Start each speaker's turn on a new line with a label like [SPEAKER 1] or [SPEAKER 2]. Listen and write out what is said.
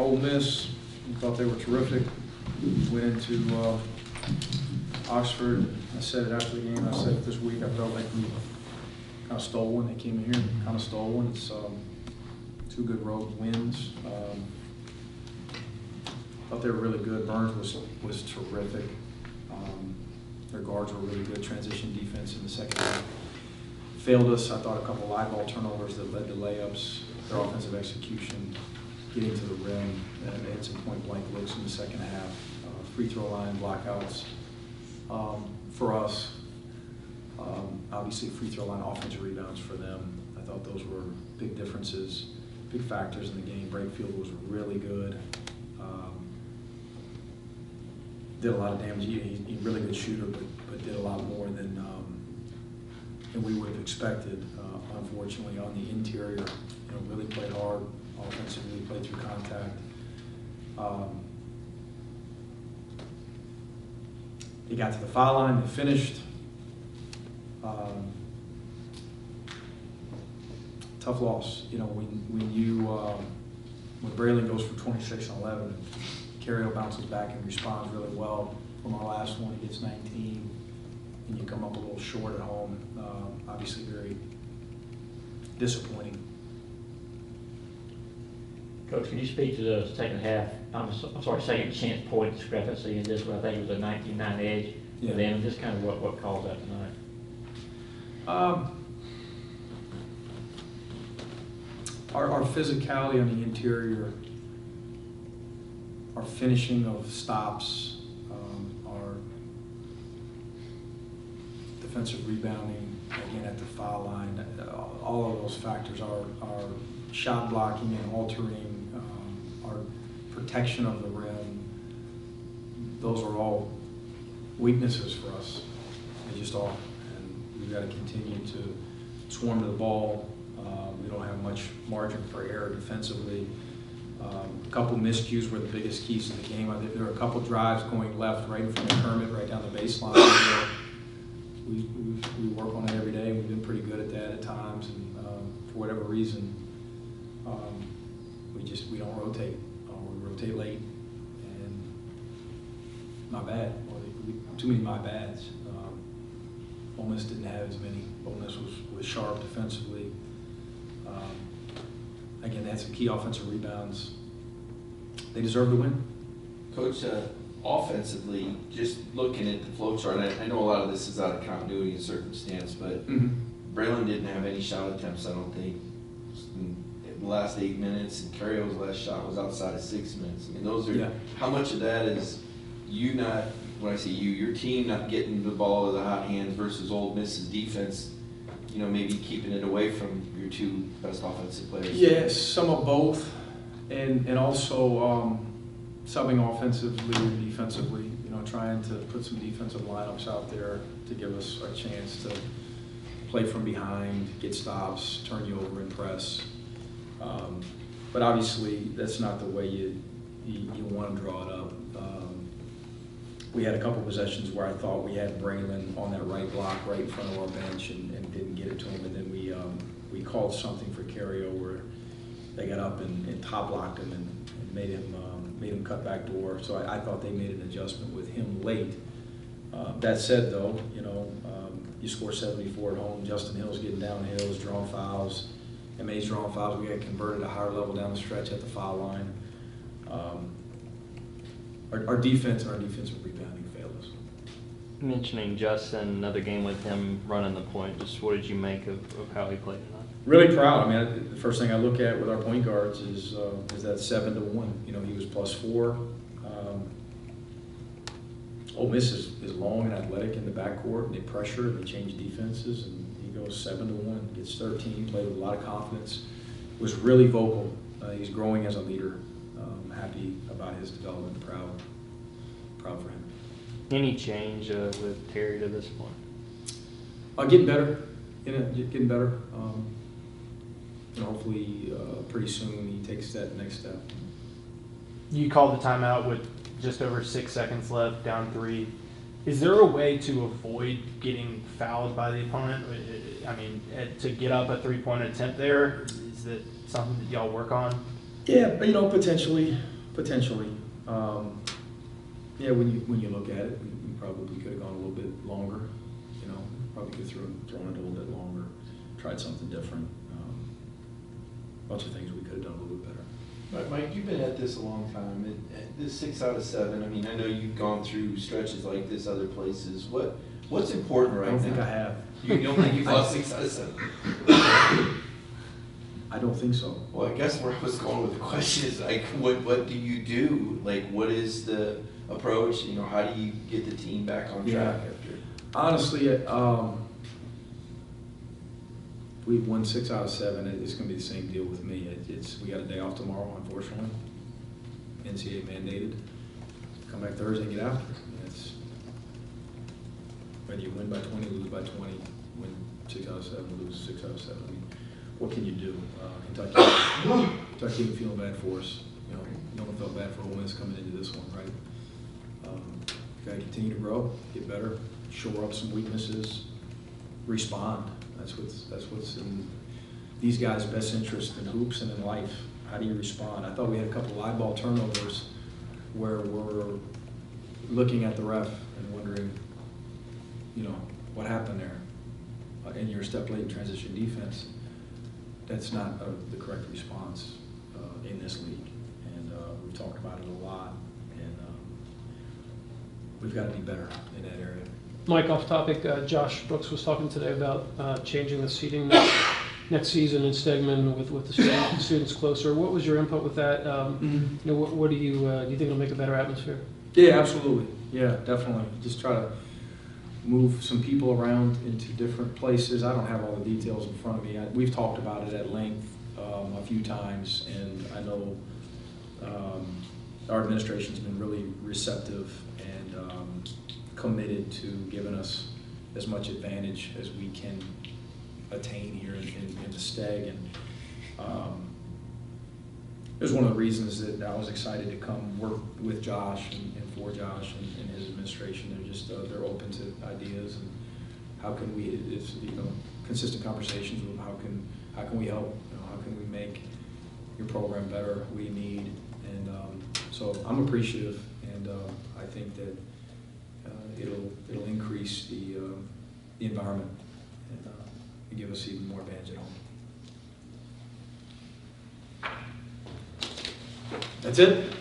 [SPEAKER 1] Ole Miss, we thought they were terrific. Went into Oxford. I said it after the game. I said it this week. I felt like we kind of stole one. They came in here and kind of stole one. It's 2 good road wins. Thought they were really good. Burns was terrific. Their guards were really good. Transition defense in the second half. Failed us. I thought a couple live ball turnovers that led to layups. Their offensive execution, getting to the rim. They had some point blank looks in the second half. Free throw line blockouts. For us, obviously free throw line offensive rebounds for them. I thought those were big differences, big factors in the game. Brakefield was really good. Did a lot of damage. He's a really good shooter, but did a lot more than we would have expected. Unfortunately, on the interior, really played hard offensively, played through contact. He got to the foul line, they finished. Tough loss. When Braylon goes for 26 and 11, Carriel bounces back and responds really well. From our last one, he gets 19, and you come up a little short at home. Obviously, very disappointing.
[SPEAKER 2] Coach, can you speak to the second half? Second chance point discrepancy in this one? I think it was a 19-9 edge for them, and just kind of what caused that tonight?
[SPEAKER 1] Our physicality on the interior, our finishing of stops, our defensive rebounding, again at the foul line, all of those factors, our shot blocking and altering, our protection of the rim, those are all weaknesses for us. They just are. And we've got to continue to swarm to the ball. We don't have much margin for error defensively. A couple miscues were the biggest keys to the game. There were a couple drives going left right in front of Kermit, right down the baseline. We work on it every day. We've been pretty good at that at times, and for whatever reason, we don't rotate. We rotate late, and my bad. Too many my bads. Ole Miss didn't have as many. Ole Miss was sharp defensively. Again, they had some key offensive rebounds. They deserve to win.
[SPEAKER 3] Coach, offensively, just looking at the flow chart, I know a lot of this is out of continuity and circumstance, but Braylon didn't have any shot attempts, I don't think, in the last 8 minutes, and Carriel's last shot was outside of 6 minutes. I mean, those are, how much of that is you not, when I say you, your team not getting the ball to the hot hands versus Ole Miss's defense, maybe keeping it away from your 2 best offensive players?
[SPEAKER 1] Yes, some of both, and also subbing offensively and defensively, trying to put some defensive lineups out there to give us a chance to play from behind, get stops, turn you over and press. But obviously, that's not the way you want to draw it up. We had a couple possessions where I thought we had Braylon on that right block right in front of our bench and didn't get it to him, and then we called something for Carriel where they got up and top blocked him and made him cut back door. So I thought they made an adjustment with him late. That said, though, you score 74 at home. Justin Hill's getting downhill, he's drawing fouls. MA's drawing fouls. We got converted a higher level down the stretch at the foul line. Our defense and our defensive rebounding failed us.
[SPEAKER 4] Mentioning Justin, another game with him running the point, just what did you make of how he played tonight?
[SPEAKER 1] Really proud. I mean, the first thing I look at with our point guards is that 7-to-1. He was +4. Ole Miss is long and athletic in the backcourt, and they pressure and they change defenses, and he goes 7-to-1, gets 13, played with a lot of confidence, was really vocal. He's growing as a leader. I'm happy about his development, proud for him.
[SPEAKER 4] Any change with Terry to this point?
[SPEAKER 1] Getting better, getting better. Hopefully pretty soon he takes that next step.
[SPEAKER 5] You called the timeout with just over 6 seconds left, down 3. Is there a way to avoid getting fouled by the opponent? I mean, to get up a 3-point attempt there, is that something that y'all work on?
[SPEAKER 1] Yeah, but, you know, potentially. Yeah, when you look at it, we probably could have gone a little bit longer, you know, probably could have thrown it a little bit longer, tried something different. Bunch of things we could have done a little bit better.
[SPEAKER 3] Mike, you've been at this a long time. This 6 out of 7. I mean, I know you've gone through stretches like this other places. What's important right now?
[SPEAKER 1] I don't think I have.
[SPEAKER 3] You don't think you've lost 6 out of 7?
[SPEAKER 1] I don't think so.
[SPEAKER 3] Well, I guess where I was going with the question is like, what do you do? Like, what is the approach? You know, how do you get the team back on track after?
[SPEAKER 1] Honestly, we've won 6 out of 7. It's going to be the same deal with me. We got a day off tomorrow, unfortunately. NCAA mandated. Come back Thursday and get after it. It's whether you win by 20, lose by 20, win 6 out of 7, lose 6 out of 7. I mean, what can you do? Kentucky ain't feeling bad for us. You know, no one felt bad for Ole Miss coming into this one, right? Got to continue to grow, get better, shore up some weaknesses, respond. That's what's in these guys' best interest in hoops and in life. How do you respond? I thought we had a couple of live ball turnovers where we're looking at the ref and wondering, you know, what happened there? And you're a step late in transition defense. That's not the correct response in this league. And we've talked about it a lot. And we've got to be better in that area.
[SPEAKER 6] Mike, off topic, Josh Brooks was talking today about changing the seating next season in Stegman with the students closer. What was your input with that? You know, what do you think it'll make a better atmosphere?
[SPEAKER 1] Yeah, absolutely. Yeah, definitely. Just try to move some people around into different places. I don't have all the details in front of me. We've talked about it at length a few times, and I know our administration's been really receptive and committed to giving us as much advantage as we can attain here in the Steg. And it was one of the reasons that I was excited to come work with Josh and for Josh and his administration. They're just they're open to ideas and how can we, it's, you know, consistent conversations with how can we help, you know, how can we make your program better, we need. And so I'm appreciative, and I think that it'll increase the environment and give us even more advantage at home. That's it.